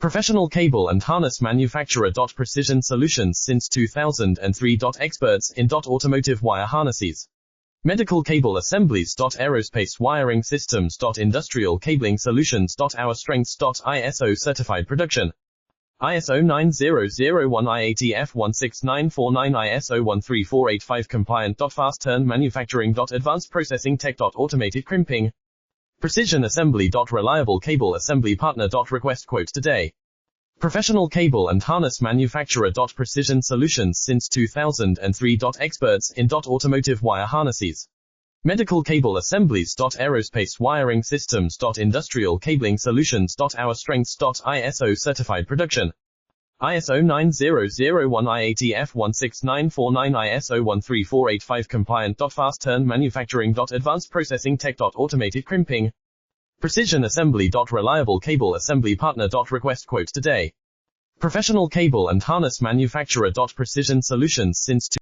Professional cable and harness manufacturer. Precision solutions since 2003. Experts in automotive wire harnesses, medical cable assemblies. Aerospace wiring systems. Industrial cabling solutions. Our strengths. ISO certified production. ISO 9001 IATF 16949 ISO 13485 compliant. Fast turn manufacturing. Advanced processing tech. Automated crimping. Precision assembly. Reliable cable assembly partner. Request quote today. Professional cable and harness manufacturer. Precision solutions since 2003. Experts in automotive wire harnesses, medical cable assemblies. Aerospace wiring systems. Industrial cabling solutions. Our strengths. ISO certified production. ISO 9001 IATF 16949 ISO 13485 compliant. Fast turn manufacturing. Advanced processing tech. Automated crimping. Precision assembly. Reliable cable assembly partner. Request quote today. Professional cable and harness manufacturer. Precision solutions since